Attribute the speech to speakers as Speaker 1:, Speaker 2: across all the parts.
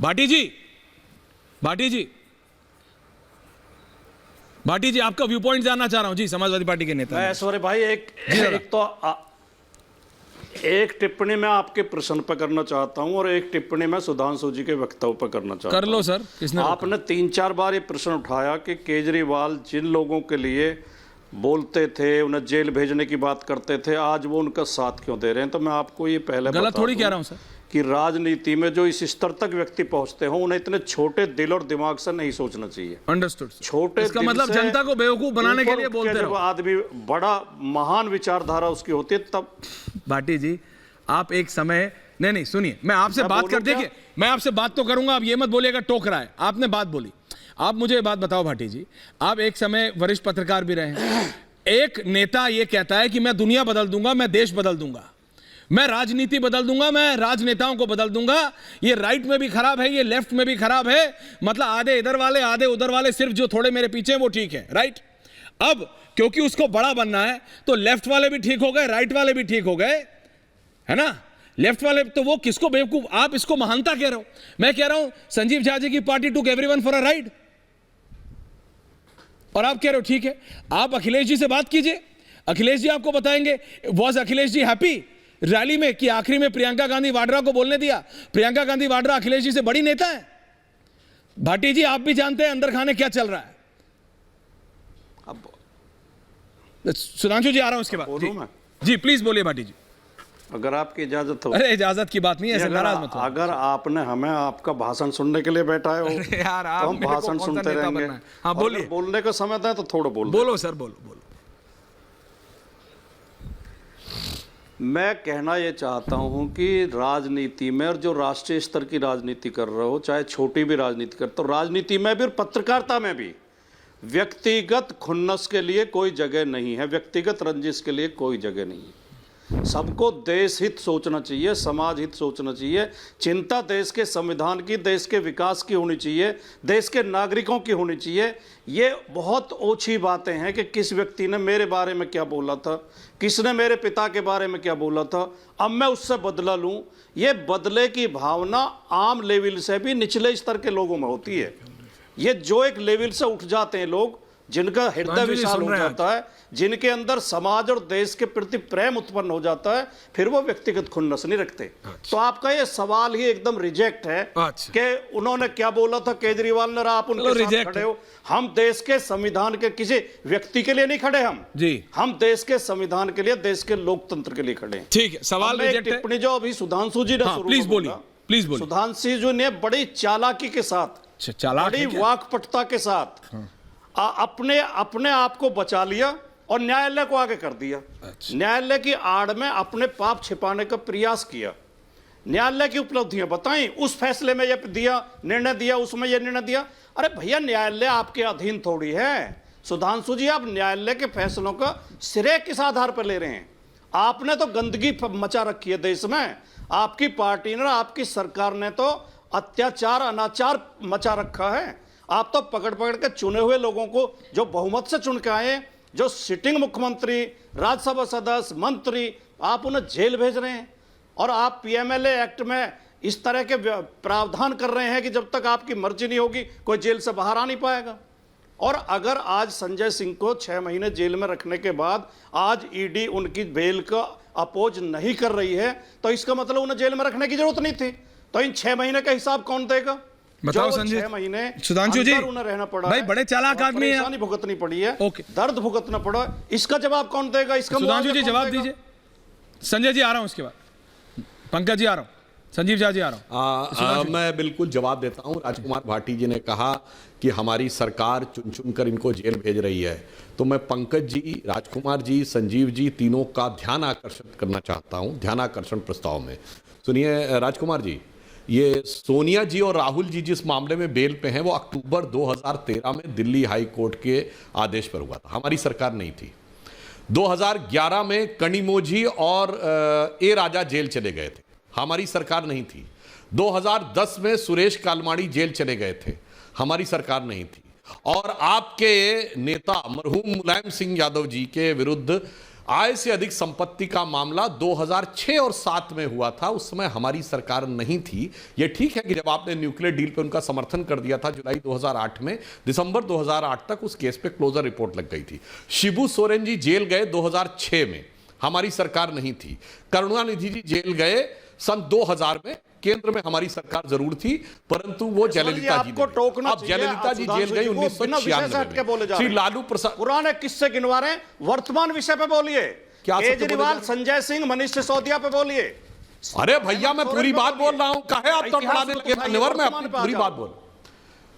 Speaker 1: भाटी जी, भाटी जी, भाटी जी, आपका view point जानना चाह रहा हूं जी, समाजवादी पार्टी के नेता।
Speaker 2: मैं ऐश्वर्य भाई एक टिप्पणी मैं आपके प्रश्न पर करना चाहता हूं और एक टिप्पणी मैं सुधांशु जी के वक्तव्य पर करना चाहता हूं।
Speaker 1: कर लो सर। किसने
Speaker 2: आपने 3-4 बार ये प्रश्न उठाया कि केजरीवाल जिन लोगों के लिए बोलते थे, उन्हें जेल भेजने की बात करते थे, आज वो उनका साथ क्यों दे रहे हैं। तो मैं आपको ये पहले
Speaker 1: गलत थोड़ी कह रहा हूं सर
Speaker 2: कि राजनीति में जो इस स्तर तक व्यक्ति पहुंचते हो, उन्हें इतने छोटे दिल और दिमाग से नहीं सोचना चाहिए।
Speaker 1: अंडरस्टूड।
Speaker 2: छोटे
Speaker 1: इसका मतलब जनता को बेवकूफ बनाने के लिए बोलते रहो।
Speaker 2: आदमी बड़ा महान विचारधारा उसकी होती है तब।
Speaker 1: भाटी जी, आप एक समय नहीं सुनिए, मैं आपसे बात कर, देखिए मैं आपसे बात तो करूंगा, आप ये मत बोलिएगा टोक रहा है। आपने बात बोली, आप मुझे बात बताओ भाटी जी, आप एक समय वरिष्ठ पत्रकार भी रहे हैं। एक नेता ये कहता है कि मैं दुनिया बदल दूंगा, मैं देश बदल दूंगा, मैं राजनीति बदल दूंगा, मैं राजनेताओं को बदल दूंगा। ये राइट में भी खराब है, ये लेफ्ट में भी खराब है। मतलब आधे इधर वाले आधे उधर वाले, सिर्फ जो थोड़े मेरे पीछे हैं वो ठीक है, राइट। अब क्योंकि उसको बड़ा बनना है तो लेफ्ट वाले भी ठीक हो गए, राइट वाले भी ठीक हो गए, है ना। लेफ्ट वाले तो वो किसको बेवकूफ, आप इसको महानता कह रहे हो। मैं कह रहा हूं संजीव झा जी की party took everyone for a ride, और आप कह रहे हो ठीक है। आप अखिलेश जी से बात कीजिए, अखिलेश जी आपको बताएंगे। Was Akhilesh ji happy rally में कि आखिरी में प्रियंका गांधी वाड्रा को बोलने दिया? प्रियंका गांधी वाड्रा अखिलेश जी से बड़ी नेता है। भाटी जी, आप भी जानते हैं अंदर खाने क्या चल रहा है। अब सुधांशु जी आ रहा हूं इसके बाद। जी प्लीज बोलिए भाटी जी,
Speaker 2: अगर आपकी इजाजत हो।
Speaker 1: अरे इजाजत की बात नहीं है, नाराज मत हो।
Speaker 2: अगर आपने हमें आपका भाषण सुनने के लिए बैठाए हो
Speaker 1: यार,
Speaker 2: तो हम भाषण सुनते रहेंगे।
Speaker 1: हाँ बोलिए,
Speaker 2: बोलने का समय था तो थोड़ा
Speaker 1: बोलो सर, बोलो।
Speaker 2: मैं कहना यह चाहता हूं कि राजनीति में, और जो राष्ट्रीय स्तर की राजनीति कर रहे हो, चाहे छोटी भी राजनीति करते हो, राजनीति में भी और पत्रकारिता में भी व्यक्तिगत खुन्नस के लिए कोई जगह नहीं है, व्यक्तिगत रंजिश के लिए कोई जगह नहीं है। सबको देश हित सोचना चाहिए, समाज हित सोचना चाहिए। चिंता देश के संविधान की, देश के विकास की होनी चाहिए, देश के नागरिकों की होनी चाहिए। ये बहुत ओछी बातें हैं कि किस व्यक्ति ने मेरे बारे में क्या बोला था, किसने मेरे पिता के बारे में क्या बोला था, अब मैं उससे बदला लूं। ये बदले की भावना आम लेवल से भी निचले स्तर के लोगों में होती है। ये जो एक लेवल से उठ जाते हैं लोग, जिनका हृदय विशाल हो जाता है, जिनके अंदर समाज और देश के प्रति प्रेम उत्पन्न हो जाता है, फिर वो व्यक्तिगत खुन्नस नहीं रखते। तो आपका ये सवाल ही एकदम रिजेक्ट है कि उन्होंने क्या बोला था केजरीवाल ने, आप उनके साथ खड़े हो। हम देश के संविधान के किसी व्यक्ति के लिए नहीं खड़े, हम देश के संविधान के लिए, देश के लोकतंत्र के लिए खड़े हैं।
Speaker 1: ठीक है, सवाल रिजेक्ट है।
Speaker 2: टिप्पणी जो अभी सुधांशु जी ने
Speaker 1: प्लीज बोलिए।
Speaker 2: सुधांशु जी ने बड़ी चालाकी के साथ, बड़ी वाकपटुता के साथ अपने आप को बचा लिया और न्यायालय को आगे कर दिया। न्यायालय की आड़ में अपने पाप छिपाने का प्रयास किया। न्यायालय की उपलब्धियां बताई, उस फैसले में ये दिया निर्णय दिया, उसमें ये निर्णय दिया। अरे भैया, न्यायालय आपके अधीन थोड़ी है। सुधांशु जी, आप न्यायालय के फैसलों का श्रेय किस आधार पर ले रहे हैं? आपने तो गंदगी मचा रखी है देश में। आपकी पार्टी ने, आपकी सरकार ने तो अत्याचार अनाचार मचा रखा है। आप तो पकड़ के चुने हुए लोगों को, जो बहुमत से चुन के आए, जो सिटिंग मुख्यमंत्री, राज्यसभा सदस्य, मंत्री, आप उन्हें जेल भेज रहे हैं। और आप पीएमएलए एक्ट में इस तरह के प्रावधान कर रहे हैं कि जब तक आपकी मर्जी नहीं होगी कोई जेल से बाहर आ नहीं पाएगा। और अगर आज संजय सिंह को 6 महीने जेल में रखने के बाद आज ईडी उनकी बेल का अपोज नहीं कर रही है, तो इसका मतलब उन्हें जेल में रखने की जरूरत नहीं थी। तो इन 6 महीने का हिसाब कौन देगा?
Speaker 1: बताओ संजय।
Speaker 2: 6 महीने
Speaker 1: सुधांशु जी,
Speaker 2: उन्हें रहना पड़ा
Speaker 1: भाई बड़े चालाक आदमी है,
Speaker 2: परेशानी भुगतनी पड़ी है, दर्द भुगतना पड़ा। इसका जवाब कौन देगा? इसका
Speaker 1: सुधांशु जी जवाब दीजिए। संजय जी आ रहा हूं, उसके बाद पंकज जी आ रहा हूं, संजीव झा जी आ रहा हूं।
Speaker 3: मैं बिल्कुल जवाब देता हूं। राजकुमार भाटी जी ने कहा कि हमारी सरकार चुन कर इनको जेल भेज रही है, तो मैं पंकज जी, राजकुमार जी, संजीव जी, तीनों का ध्यान आकर्षित करना चाहता हूं ध्यान आकर्षण प्रस्ताव में। सुनिए राजकुमार जी, ये सोनिया जी और राहुल जी जिस मामले में बेल पे हैं, वो अक्टूबर 2013 में दिल्ली हाई कोर्ट के आदेश पर हुआ था, हमारी सरकार नहीं थी। 2011 में कनिमोझी और ए राजा जेल चले गए थे, हमारी सरकार नहीं थी। 2010 में सुरेश कालमाड़ी जेल चले गए थे, हमारी सरकार नहीं थी। और आपके नेता मरहूम मुलायम सिंह यादव जी के विरुद्ध आय से अधिक संपत्ति का मामला 2006 और 7 में हुआ था। उस समय हमारी सरकार नहीं थी। यह ठीक है कि जब आपने न्यूक्लियर डील पे उनका समर्थन कर दिया था जुलाई 2008 में, दिसंबर 2008 तक उस केस पे क्लोजर रिपोर्ट लग गई थी। शिबू सोरेन जी जेल गए 2006 में, हमारी सरकार नहीं थी। करुणानिधि जी जेल गए सन 2000 में, केंद्र में हमारी सरकार जरूर थी, परंतु वो जयललिता जी
Speaker 2: आपको टोकना
Speaker 3: अब जयललिता जी जेल गई 1996 में। श्री लालू प्रसाद
Speaker 2: पुराने किस्से गिनवा रहे हैं, वर्तमान विषय पे बोलिए।
Speaker 3: क्या सत्य
Speaker 2: केजरीवाल,
Speaker 3: बोले?
Speaker 2: संजय सिंह, मनीष सिसोदिया पे बोलिए।
Speaker 3: अरे भैया मैं पूरी बात बोल रहा हूं, काहे आप तड़फड़ाने लगे? मान्यवर मैं अपनी पूरी बात बोल,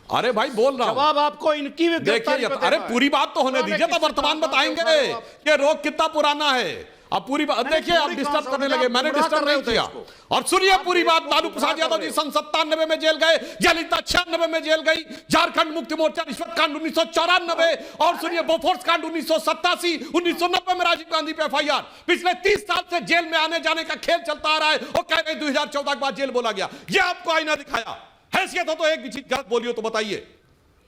Speaker 3: अरे भाई बोल रहा हूं।
Speaker 2: जवाब आपको इनकी
Speaker 3: देखिए, अरे पूरी बात तो होने दीजिए, तो वर्तमान बताएंगे ये रोग कितना पुराना है। अब पूरी बात देखिए, आप डिस्टर्ब करने लगे, मैंने डिस्टर्ब नहीं किया। और सुनिए पूरी बात, लालू प्रसाद यादव जी सन 97 में जेल गए, जयललिता 96 में जेल गई, झारखंड मुक्ति मोर्चा रिश्वत कांड 1994, और सुनिए बोफोर्स कांड 1987, 1990 में राजीव गांधी पे एफआईआर। पिछले 30 साल से जेल में आने जाने का खेल चलता आ रहा है, और कह रहे 2014 के बाद जेल बोला गया। ये आपको आईना दिखाया, हैसियत हो तो एक भी चीज गलत बोली हो तो बताइए।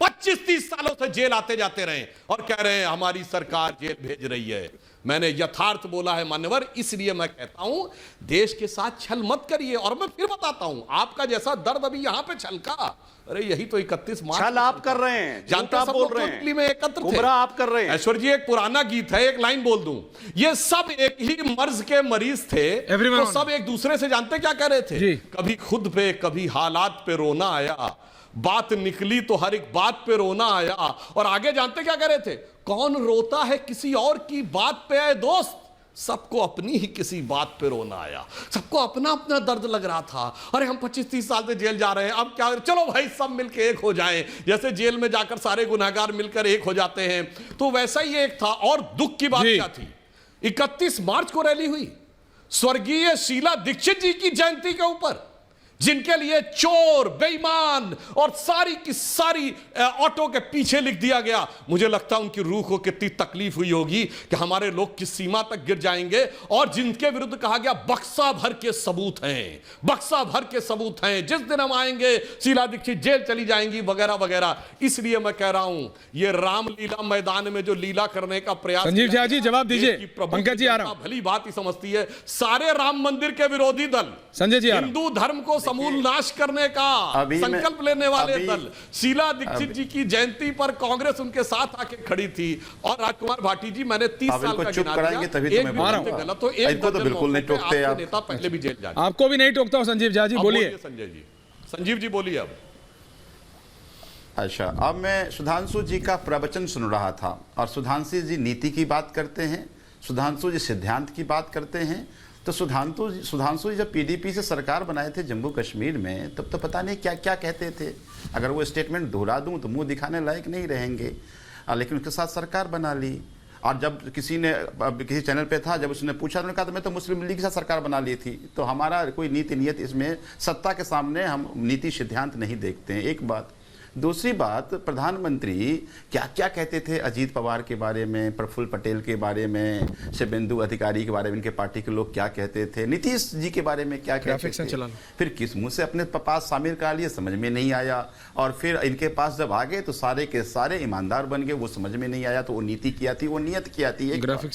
Speaker 3: 25-30 सालों से जेल आते जाते रहे और कह रहे हैं हमारी सरकार जेल भेज रही है। मैंने यथार्थ बोला है मान्यवर, इसलिए मैं कहता हूं देश के साथ छल मत करिए। और मैं फिर बताता हूं, आपका जैसा दर्द अभी यहां पे छलका, अरे यही तो 31 मार्च
Speaker 2: छल आप कर रहे हैं,
Speaker 3: जानते
Speaker 2: झूठा
Speaker 3: सब
Speaker 2: बोल
Speaker 3: लोग
Speaker 2: रहे हैं,
Speaker 3: टोटली में एकत्र थे।
Speaker 2: गुमराह आप कर रहे हैं।
Speaker 3: ऐश्वर जी एक पुराना गीत है, एक लाइन बोल दूं, ये सब एक ही मर्ज के मरीज थे,
Speaker 1: Everyone
Speaker 3: तो सब एक दूसरे से जानते क्या कह रहे थे? कभी खुद पे, कभी हालात पे रोना आया, बात निकली तो हर एक बात पे रोना आया। और आगे जानते क्या कह रहे थे? कौन रोता है किसी और की बात पे है दोस्त, सबको अपनी ही किसी बात पे रोना आया। सबको अपना अपना दर्द लग रहा था। अरे हम 25-30 साल से जेल जा रहे हैं, अब क्या, चलो भाई सब मिलके एक हो जाएं। जैसे जेल में जाकर सारे गुनहगार मिलकर एक हो जाते हैं, तो वैसा ही एक था। और दुख की बात क्या थी? 31 मार्च को रैली हुई स्वर्गीय शीला दीक्षित जी की जयंती के ऊपर, जिनके लिए चोर, बेईमान और सारी की सारी ऑटो के पीछे लिख दिया गया। मुझे लगता है उनकी रूह को कितनी तकलीफ हुई होगी कि हमारे लोग किस सीमा तक गिर जाएंगे। और जिनके विरुद्ध कहा गया बक्सा भर के सबूत हैं, बक्सा भर के सबूत हैं, जिस दिन हम आएंगे शीला दीक्षित जेल चली जाएंगी वगैरह वगैरह। इसलिए मैं कह रहा हूं ये रामलीला मैदान में जो लीला करने का प्रयास,
Speaker 1: संजीव झा जी जवाब दीजिए। पंकज जी आ रहा हूं।
Speaker 3: भली बात ही समझती है सारे राम मंदिर के विरोधी दल,
Speaker 1: संजय जी आ रहा हूं।
Speaker 3: हिंदू धर्म को समूल नाश करने का संकल्प लेने वाले दल, शीला दीक्षित जी की जयंती पर कांग्रेस उनके साथ आके खड़ी थी। और राजकुमार भाटी जी, मैंने 30 साल का
Speaker 4: चुप कराएंगे तभी तो मैं
Speaker 3: बोलूंगा। गलत हो, एक
Speaker 4: इनको तो बिल्कुल नहीं टोकते आप।
Speaker 3: नेता पहले भी जेल जा चुके।
Speaker 1: आपको भी नहीं टोकता हूं संजीव झा जी, बोलिए।
Speaker 3: संजय जी, संजीव जी बोलिए अब।
Speaker 4: अच्छा, अब मैं सुधांशु जी का प्रवचन सुन रहा था, और सुधांशु जी नीति की बात करते हैं, सुधांशु जी सिद्धांत की बात करते हैं। तो सुधांशु जी जब पीडीपी से सरकार बनाए थे जम्मू कश्मीर में, तब तो पता नहीं क्या क्या कहते थे। अगर वो स्टेटमेंट दोहरा दूं तो मुंह दिखाने लायक नहीं रहेंगे, लेकिन उसके साथ सरकार बना ली। और जब किसी चैनल पे था, जब उसने पूछा, उन्होंने कहा तो मैं तो मुस्लिम लीग के साथ सरकार बना ली थी। तो हमारा कोई नीति नियत इसमें, सत्ता के सामने हम नीति सिद्धांत नहीं देखते हैं, एक बात। दूसरी बात, प्रधानमंत्री क्या क्या कहते थे अजीत पवार के बारे में, प्रफुल्ल पटेल के बारे में, शुभेंदु अधिकारी के बारे में, इनके पार्टी के लोग क्या कहते थे, नीतीश जी के बारे में क्या कहते थे। फिर किस मुंह से अपने पास शामिल करा लिए, समझ में नहीं आया। और फिर इनके पास जब आ गए तो सारे के सारे ईमानदार बन गए, वो समझ में नहीं आया। तो वो नीति क्या थी, वो नियत क्या थी, एक बात।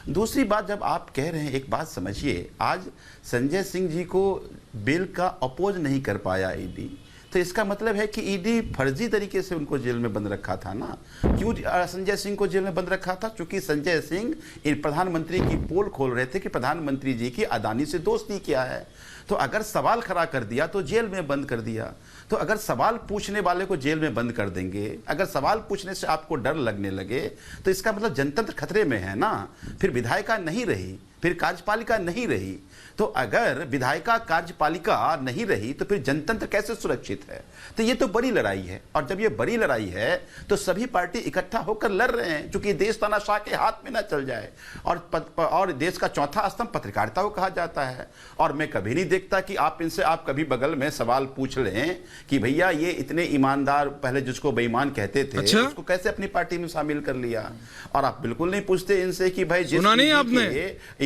Speaker 4: दूसरी बात, जब आप कह रहे हैं, एक बात समझिए, आज संजय सिंह जी को बिल का अपोज नहीं कर पाया ईडी, तो इसका मतलब है कि ईडी फर्जी तरीके से उनको जेल में बंद रखा था ना। क्यों संजय सिंह को जेल में बंद रखा था? क्योंकि संजय सिंह प्रधानमंत्री की पोल खोल रहे थे कि प्रधानमंत्री जी की अदानी से दोस्ती क्या है। तो अगर सवाल खड़ा कर दिया तो जेल में बंद कर दिया। तो अगर सवाल पूछने वाले को जेल में बंद कर देंगे, अगर सवाल पूछने से आपको डर लगने लगे, तो इसका मतलब जनतंत्र खतरे में है ना। फिर विधायिका नहीं रही, फिर कार्यपालिका नहीं रही। तो अगर विधायिका कार्यपालिका नहीं रही तो फिर जनतंत्र कैसे सुरक्षित है? तो ये तो बड़ी लड़ाई है। और जब ये बड़ी लड़ाई है तो सभी पार्टी इकट्ठा होकर लड़ रहे हैं, क्योंकि देश तानाशाह के हाथ में ना चल जाए। और देश का चौथा स्तंभ पत्रकारिता को कहा जाता है। और मैं कभी नहीं देखता कि आप इनसे, आप कभी बगल में सवाल पूछ लें कि भैया ये इतने ईमानदार, पहले जिसको बेईमान कहते थे, अच्छा? उसको कैसे अपनी पार्टी में शामिल कर लिया। और आप बिल्कुल नहीं पूछते इनसे कि भाई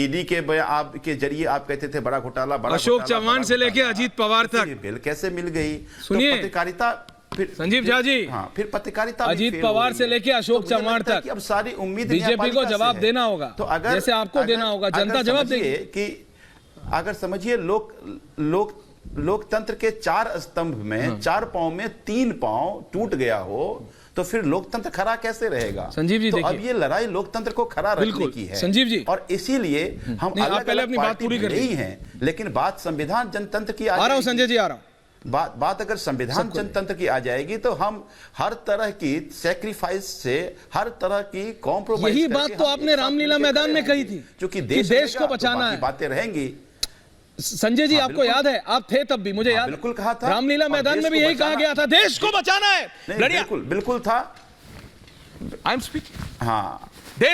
Speaker 4: ईडी के जरिए आप कहते थे बड़ा घोटाला, बड़ा
Speaker 1: अशोक चव्हाण से लेके अजीत पवार तक
Speaker 4: बिल कैसे मिल गई।
Speaker 1: सुनिए,
Speaker 4: तो पत्रकारिता फिर
Speaker 1: संजीव झा जी,
Speaker 4: हाँ, फिर पत्रकारिता भी
Speaker 1: अजीत
Speaker 4: फेल हो
Speaker 1: पवार
Speaker 4: रही
Speaker 1: से
Speaker 4: है।
Speaker 1: लेके अशोक
Speaker 4: तो मुझे
Speaker 1: चव्हाण
Speaker 4: लगता है
Speaker 1: तक
Speaker 4: कि अब सारी उम्मीद
Speaker 1: बीजेपी को
Speaker 4: न्यायपालिका से
Speaker 1: जवाब
Speaker 4: है।
Speaker 1: देना होगा।
Speaker 4: तो अगर
Speaker 1: जैसे आपको देना होगा, जनता जवाब देगी।
Speaker 4: समझिए कि अगर समझिए लोकतंत्र के 4 स्तंभ में 4 पांव में 3 पांव टूट गया हो तो फिर लोकतंत्र खड़ा कैसे रहेगा?
Speaker 1: संजीव जी,
Speaker 4: तो
Speaker 1: देखिए,
Speaker 4: अब ये लड़ाई लोकतंत्र को खड़ा रखने
Speaker 1: बिल्कुल,
Speaker 4: की है
Speaker 1: संजीव जी।
Speaker 4: और इसीलिए हम
Speaker 1: नहीं, आप
Speaker 4: अलग
Speaker 1: पहले
Speaker 4: अलग
Speaker 1: अपनी बात
Speaker 4: पार्टी
Speaker 1: पूरी कर
Speaker 4: नहीं
Speaker 1: लीजिए।
Speaker 4: हैं, लेकिन बात संविधान जनतंत्र की
Speaker 1: आ रहा हूं संजय जी, आ रहा हूं।
Speaker 4: बात अगर संविधान जनतंत्र की आ जाएगी तो हम हर तरह की सेक्रीफाइस से, हर तरह की कॉम्प्रोमाइज,
Speaker 1: यही बात तो आपने रामलीला मैदान में कही थी
Speaker 4: क्योंकि
Speaker 1: कि देश को बचाना है।
Speaker 4: बातें रहेंगी।
Speaker 1: संजय जी, आपको याद है, आप थे तब भी, मुझे याद,
Speaker 4: बिल्कुल कहा था।
Speaker 1: रामलीला
Speaker 4: और
Speaker 1: मैदान
Speaker 4: देश
Speaker 1: में भी
Speaker 4: को
Speaker 1: यही कहा
Speaker 4: बचाना-
Speaker 1: गया था, देश को बचाना है।
Speaker 4: नहीं,
Speaker 1: लड़िया,
Speaker 4: बिल्कुल था।
Speaker 1: I am speaking.
Speaker 4: हाँ,